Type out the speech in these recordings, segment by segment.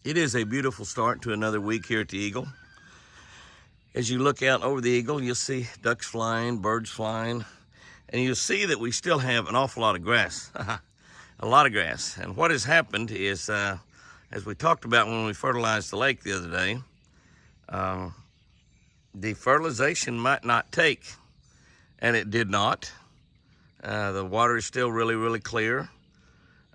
It is a beautiful start to another week here at the Eagle. As you look out over the Eagle, you'll see ducks flying, birds flying, and you'll see that we still have an awful lot of grass. A lot of grass. And what has happened is, as we talked about when we fertilized the lake the other day, the fertilization might not take, and it did not. The water is still really, really clear.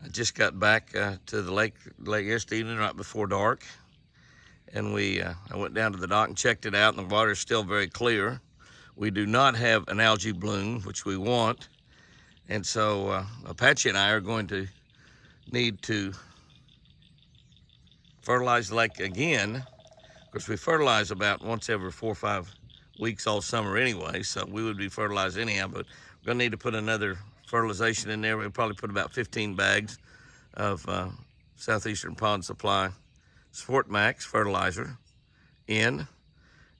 I just got back to the lake yesterday evening right before dark, and I went down to the dock and checked it out, and the water is still very clear. We do not have an algae bloom, which we want, and so Apache and I are going to need to fertilize the lake again. Of course, we fertilize about once every 4 or 5 weeks all summer anyway, so we would be fertilized anyhow, but we're gonna need to put another fertilization in there. We'll probably put about 15 bags of Southeastern Pond Supply Sport Max fertilizer in,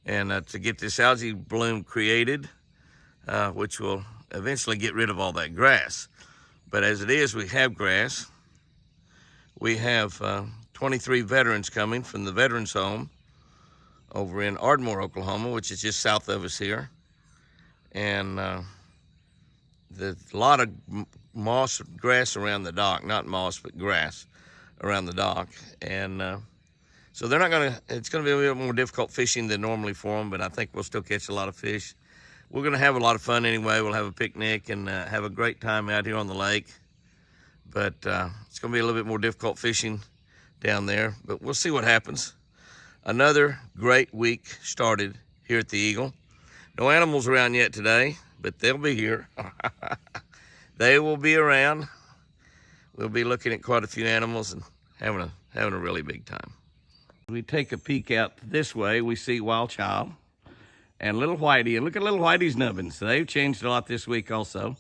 and to get this algae bloom created, which will eventually get rid of all that grass. But as it is, we have grass. We have 23 veterans coming from the Veterans Home over in Ardmore, Oklahoma, which is just south of us here. And there's a lot of moss grass around the dock, not moss, but grass around the dock. And so they're not gonna, it's gonna be a little more difficult fishing than normally for them, but I think we'll still catch a lot of fish. We're gonna have a lot of fun anyway. We'll have a picnic and have a great time out here on the lake. But it's gonna be a little bit more difficult fishing down there, but we'll see what happens. Another great week started here at the Eagle. No animals around yet today, but they'll be here. They will be around. We'll be looking at quite a few animals and having a really big time. We take a peek out this way, we see Wild Child and Little Whitey. And look at Little Whitey's nubbins. They've changed a lot this week also.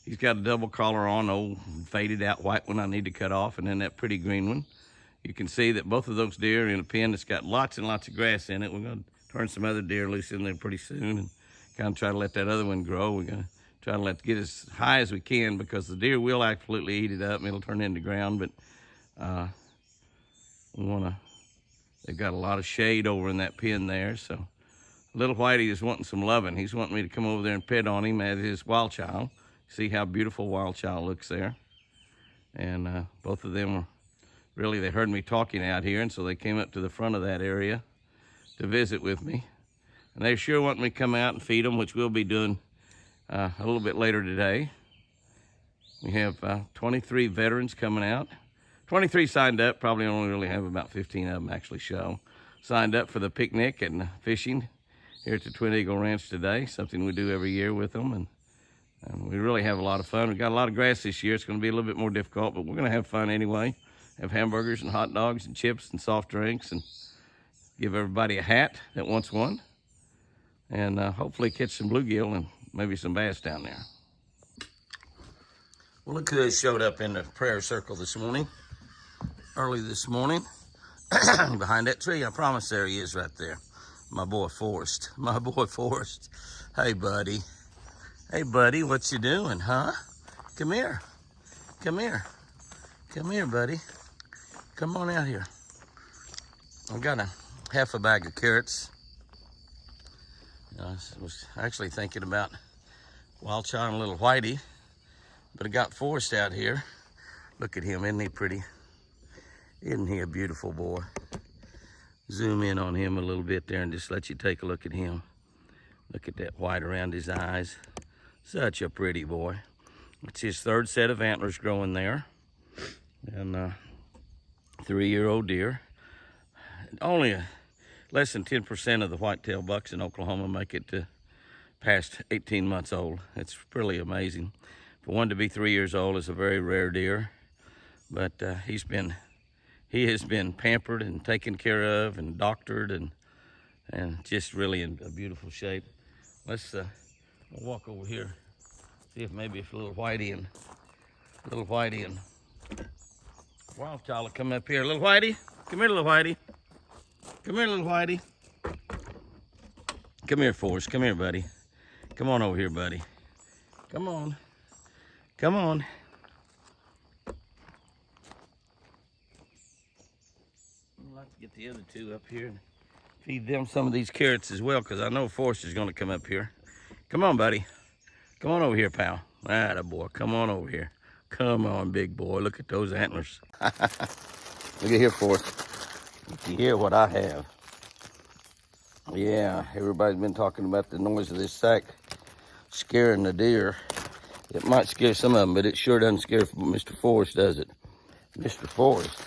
He's got a double collar on, old faded out white one I need to cut off, and then that pretty green one. You can see that both of those deer are in a pen that's got lots and lots of grass in it. We're gonna turn some other deer loose in there pretty soon and kind of try to let that other one grow. We're gonna try to get as high as we can, because the deer will absolutely eat it up and it'll turn into ground, but they've got a lot of shade over in that pen there. So Little Whitey is wanting some loving. He's wanting me to come over there and pet on him, as is Wild Child. See how beautiful Wild Child looks there. And both of them they heard me talking out here, and so they came up to the front of that area to visit with me. And they sure want me to come out and feed them, which we'll be doing a little bit later today. We have 23 veterans coming out. 23 signed up, probably only really have about 15 of them actually signed up for the picnic and fishing here at the Twin Eagle Ranch today, something we do every year with them. And we really have a lot of fun. We've got a lot of grass this year. It's gonna be a little bit more difficult, but we're gonna have fun anyway. Have hamburgers and hot dogs and chips and soft drinks, and give everybody a hat that wants one. And hopefully catch some bluegill and maybe some bass down there. Well, look who showed up in the prayer circle this morning, early this morning. Behind that tree, I promise there he is right there. My boy Forrest, Hey buddy, what you doing, huh? Come here, buddy. Come on out here. I've got half a bag of carrots. I was actually thinking about Wild Child and Little Whitey, but I got Forrest out here. Look at him, isn't he pretty? Isn't he a beautiful boy? Zoom in on him a little bit there and just let you take a look at him. Look at that white around his eyes. Such a pretty boy. It's his third set of antlers growing there. And 3-year-old deer. Only less than 10% of the whitetail bucks in Oklahoma make it to past 18 months old. It's really amazing. For one to be 3 years old is a very rare deer, but he has been pampered and taken care of and doctored and just really in a beautiful shape. Let's we'll walk over here, see if maybe if Little Whitey and Wild Child will come up here. Little Whitey, come here, Little Whitey. Come here, Little Whitey. Come here, Forrest. Come here, buddy. Come on over here, buddy. Come on. Come on. Like get the other two up here and feed them some of these carrots as well, because I know Forrest is going to come up here. Come on, buddy. Come on over here, pal. Atta boy, come on over here. Come on, big boy. Look at those antlers. Look at here, Forrest. You hear what I have. Yeah, everybody's been talking about the noise of this sack scaring the deer. It might scare some of them, but it sure doesn't scare Mr. Forrest, does it? Mr. Forrest.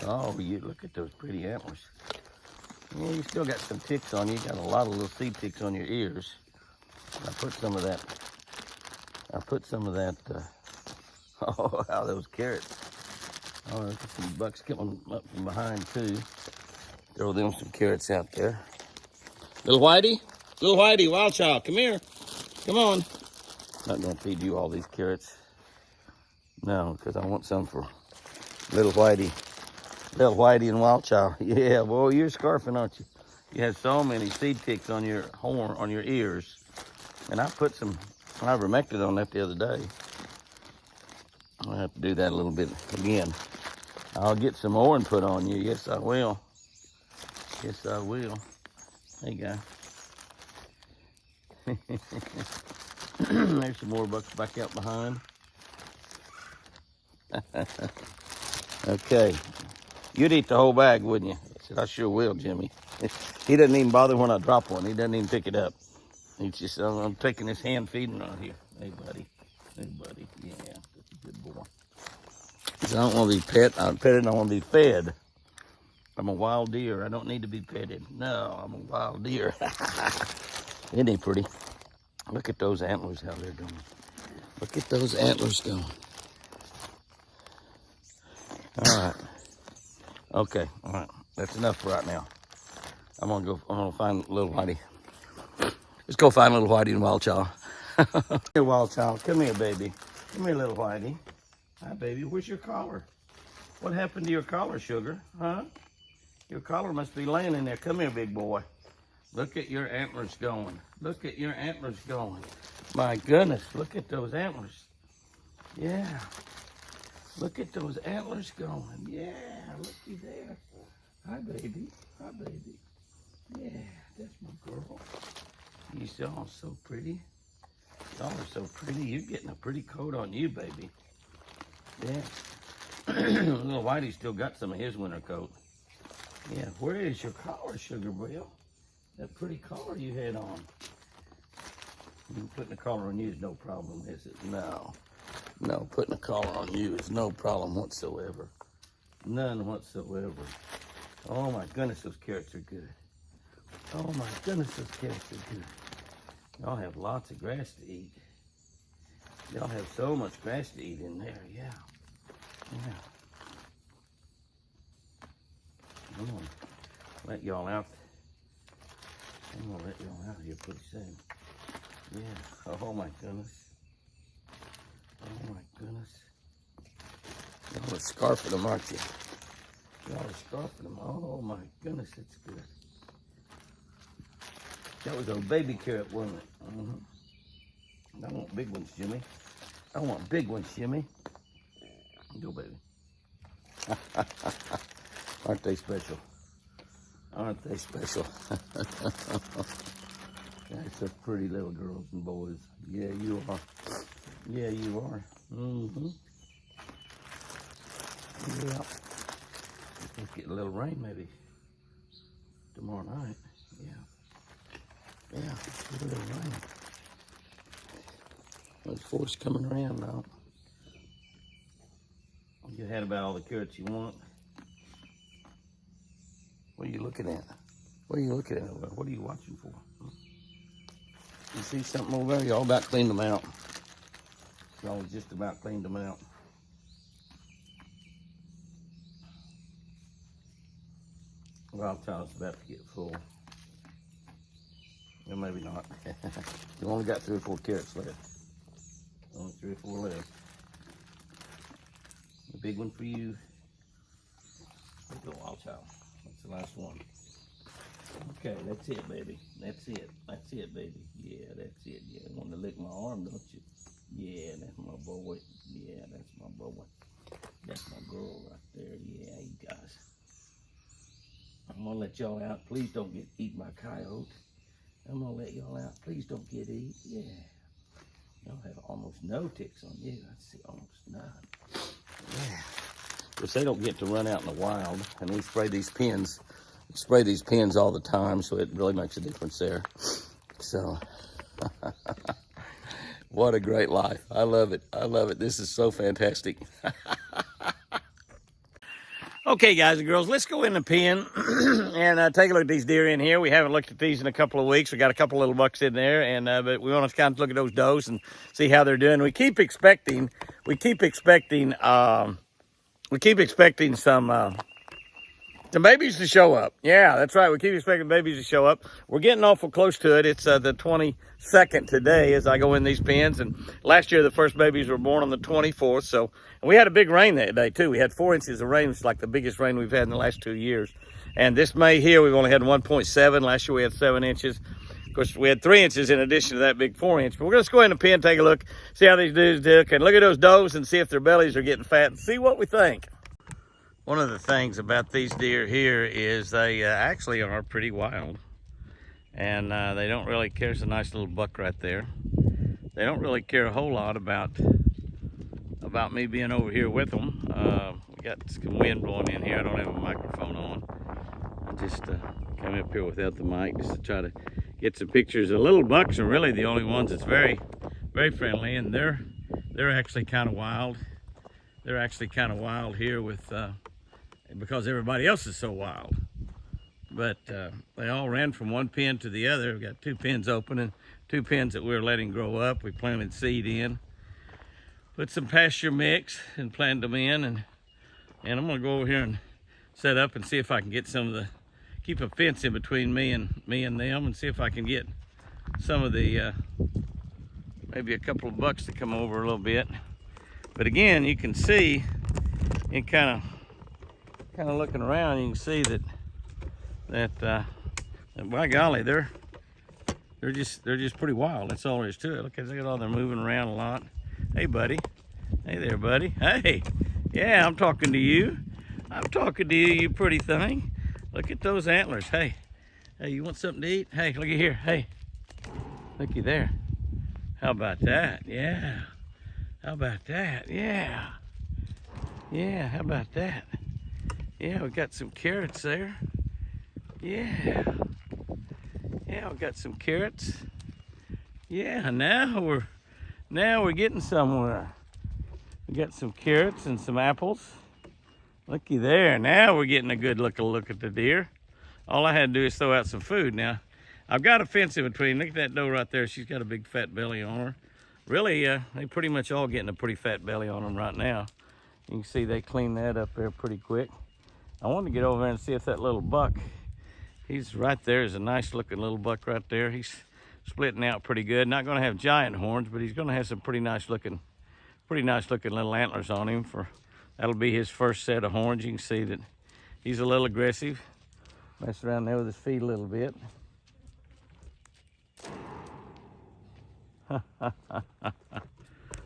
Oh, you look at those pretty antlers. Yeah, you still got some ticks on you. You got a lot of little seed ticks on your ears. I put some of that. Oh, wow, those carrots. Oh, look at some bucks coming up from behind, too. Throw them some carrots out there. Little Whitey, wild child, come here. Come on. Not gonna feed you all these carrots. No, because I want some for little Whitey and wild child. Yeah, boy, you're scarfing, aren't you? You have so many seed ticks on your horn, on your ears. And I put some ivermectin on that the other day. I'll have to do that a little bit again. I'll get some more and put on you. Yes, I will. Yes, I will. Hey, guy. There's some more bucks back out behind. Okay. You'd eat the whole bag, wouldn't you? I said, I sure will, Jimmy. He doesn't even bother when I drop one. He doesn't even pick it up. He's just, I'm taking his hand feeding right here. Hey, buddy. Hey, buddy. Yeah, that's a good boy. I don't want to be petted. I want to be fed. I'm a wild deer. I don't need to be petted. No, I'm a wild deer. Isn't he pretty? Look at those antlers, how they're doing. Look at those antlers going. All right. Okay, all right. That's enough for right now. I'm gonna find little Whitey. Let's go find little Whitey and wild child. Here, wild child. Come here, baby. Come here, little Whitey. Hi, baby. Where's your collar? What happened to your collar, sugar? Huh? Your collar must be laying in there. Come here, big boy. Look at your antlers going. Look at your antlers going. My goodness, look at those antlers. Yeah. Look at those antlers going. Yeah, looky there. Hi, baby. Hi, baby. Yeah, that's my girl. You all so pretty. Y'all are so pretty. You're getting a pretty coat on you, baby. Yeah. Little Whitey still got some of his winter coat. Yeah, where is your collar, Sugar Bill? That pretty collar you had on. Putting a collar on you is no problem, is it? No. No, putting a collar on you is no problem whatsoever. None whatsoever. Oh my goodness, those carrots are good. Oh my goodness, those carrots are good. Y'all have lots of grass to eat. Y'all have so much grass to eat in there, yeah. Yeah. I'm gonna let y'all out. I'm gonna let y'all out here pretty soon. Yeah. Oh my goodness. Oh my goodness. Y'all are scarfing them, aren't you? Y'all are scarfing them. Oh my goodness, it's good. That was a baby carrot, wasn't it? Mm-hmm. I want big ones, Jimmy. I want big ones, Jimmy. Go, baby. Aren't they special? Aren't they special? That's a pretty little girls and boys. Yeah, you are. Yeah, you are. Mm-hmm. Yeah. Let's get a little rain maybe tomorrow night. Yeah. Yeah, get a little rain. There's force coming around now. You had about all the carrots you want. What are you looking at? What are you looking at over there? What are you watching for? You see something over there? Y'all about cleaned them out. Y'all just about cleaned them out. Wild child's about to get full. Well, maybe not. You only got 3 or 4 carrots left. Only 3 or 4 left. A big one for you. There you go, wild child. That's the last one. Okay, that's it, baby. That's it. That's it, baby. Yeah, that's it. Yeah, you want to lick my arm, don't you? Yeah, that's my boy. Yeah, that's my boy. That's my girl right there. Yeah, you guys. I'm gonna let y'all out. Please don't get eat my coyote. I'm gonna let y'all out. Please don't get eat. Yeah. Y'all have almost no ticks on you. I see almost none. Yeah. Because they don't get to run out in the wild, and we spray these pens. We spray these pens all the time, so it really makes a difference there. So, what a great life. I love it. I love it. This is so fantastic. Okay, guys and girls, let's go in the pen and take a look at these deer in here. We haven't looked at these in a couple of weeks. We got a couple little bucks in there, and but we want to kind of look at those does and see how they're doing. We keep expecting some babies to show up. Yeah, that's right. We keep expecting babies to show up. We're getting awful close to it. It's the 22nd today as I go in these pens. And last year, the first babies were born on the 24th. So, and we had a big rain that day, too. We had 4 inches of rain. It's like the biggest rain we've had in the last 2 years. And this May here, we've only had 1.7. Last year, we had 7 inches. Of course, we had 3 inches in addition to that big 4 inch. But we're going to go in the pen, take a look, see how these dudes do. And look at those does and see if their bellies are getting fat and see what we think. One of the things about these deer here is they actually are pretty wild. And they don't really care. It's a nice little buck right there. They don't really care a whole lot about me being over here with them. We got some wind blowing in here. I don't have a microphone on. I just came up here without the mic just to try to get some pictures. The little bucks are really the only ones that's very, very friendly, and they're actually kind of wild. They're actually kind of wild here with because everybody else is so wild. But they all ran from one pen to the other. We've got 2 pens open and 2 pens that we're letting grow up. We planted seed in, put some pasture mix and planted them in, and I'm gonna go over here and set up and see if I can get some of the, keep a fence in between me and them, and see if I can get some of the maybe a couple of bucks to come over a little bit. But again, you can see in kind of looking around, you can see that by golly, they're just pretty wild. That's all there is to it. Look at all, they're moving around a lot. Hey, buddy. Hey there, buddy. Hey. Yeah, I'm talking to you. I'm talking to you, you pretty thing. Look at those antlers. Hey. Hey, you want something to eat? Hey, looky here. Hey. Looky there. How about that? Yeah. How about that? Yeah. Yeah, how about that? Yeah, we got some carrots there. Yeah. Yeah, we got some carrots. Yeah, now we're getting somewhere. We got some carrots and some apples. Looky there. Now we're getting a good look at the deer. All I had to do is throw out some food. Now, I've got a fence in between. Look at that doe right there. She's got a big fat belly on her. Really, they pretty much all getting a pretty fat belly on them right now. You can see they clean that up there pretty quick. I wanted to get over there and see if that little buck, he's right there. Is a nice looking little buck right there. He's splitting out pretty good. Not going to have giant horns, but he's going to have some pretty nice looking little antlers on him. That'll be his first set of horns. You can see that he's a little aggressive. Mess around there with his feet a little bit.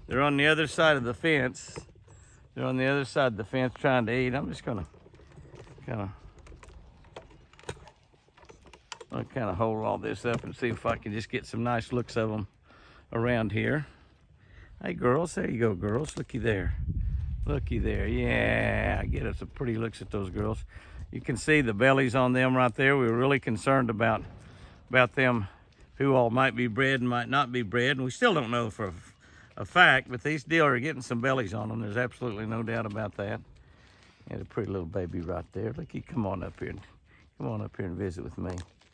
They're on the other side of the fence. They're on the other side of the fence trying to eat. I'm just gonna kind of hold all this up and see if I can just get some nice looks of them around here. Hey girls, there you go, girls. Looky there. Looky there. Yeah, get us some pretty looks at those girls. You can see the bellies on them right there. We were really concerned about them, who all might be bred and might not be bred, and we still don't know for a fact, but these deer are getting some bellies on them. There's absolutely no doubt about that. There's a pretty little baby right there. Look, come on up here. Come on up here and visit with me.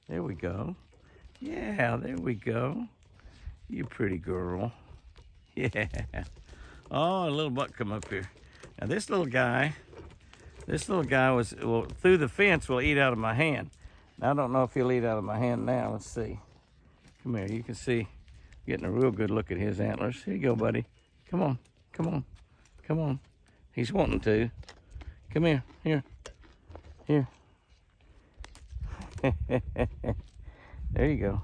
There we go. Yeah, there we go. You pretty girl. Yeah. Oh, a little buck come up here. Now this little guy will through the fence will eat out of my hand. Now, I don't know if he'll eat out of my hand now. Let's see. Come here. You can see getting a real good look at his antlers. Here you go, buddy. Come on. Come on. Come on. He's wanting to. Come here. Here. Here. There you go.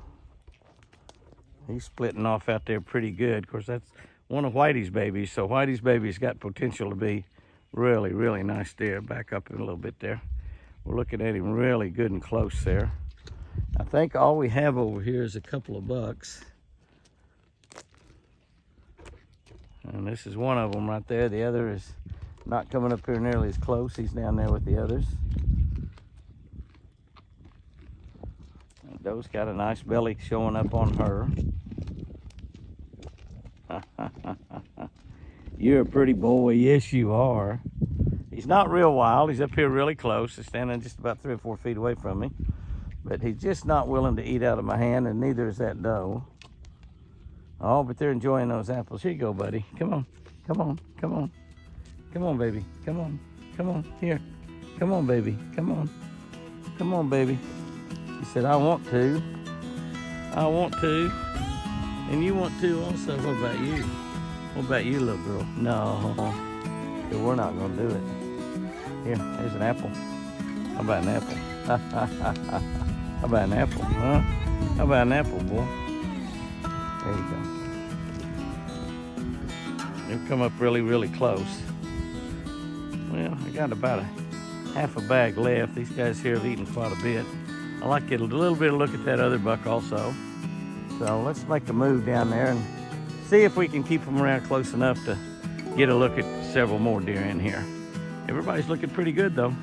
He's splitting off out there pretty good. Of course, that's one of Whitey's babies. So Whitey's baby's got potential to be really, really nice deer. Back up a little bit there. We're looking at him really good and close there. I think all we have over here is a couple of bucks. And this is one of them right there. The other is not coming up here nearly as close. He's down there with the others. And Doe's got a nice belly showing up on her. You're a pretty boy. Yes, you are. He's not real wild. He's up here really close. He's standing just about 3 or 4 feet away from me. But he's just not willing to eat out of my hand, and neither is that doe. Oh, but they're enjoying those apples. Here you go, buddy. Come on. Come on. Come on. Come on, baby. Come on. Come on. Here. Come on, baby. Come on. Come on, baby. He said, I want to. I want to. And you want to also. What about you? What about you, little girl? No. We're not going to do it. Here, there's an apple. How about an apple? How about an apple, huh? How about an apple, boy? There you go. They've come up really, really close. Well, I got about a half a bag left. These guys here have eaten quite a bit. I like to get a little bit of a look at that other buck also. So let's make a move down there and see if we can keep them around close enough to get a look at several more deer in here. Everybody's looking pretty good though.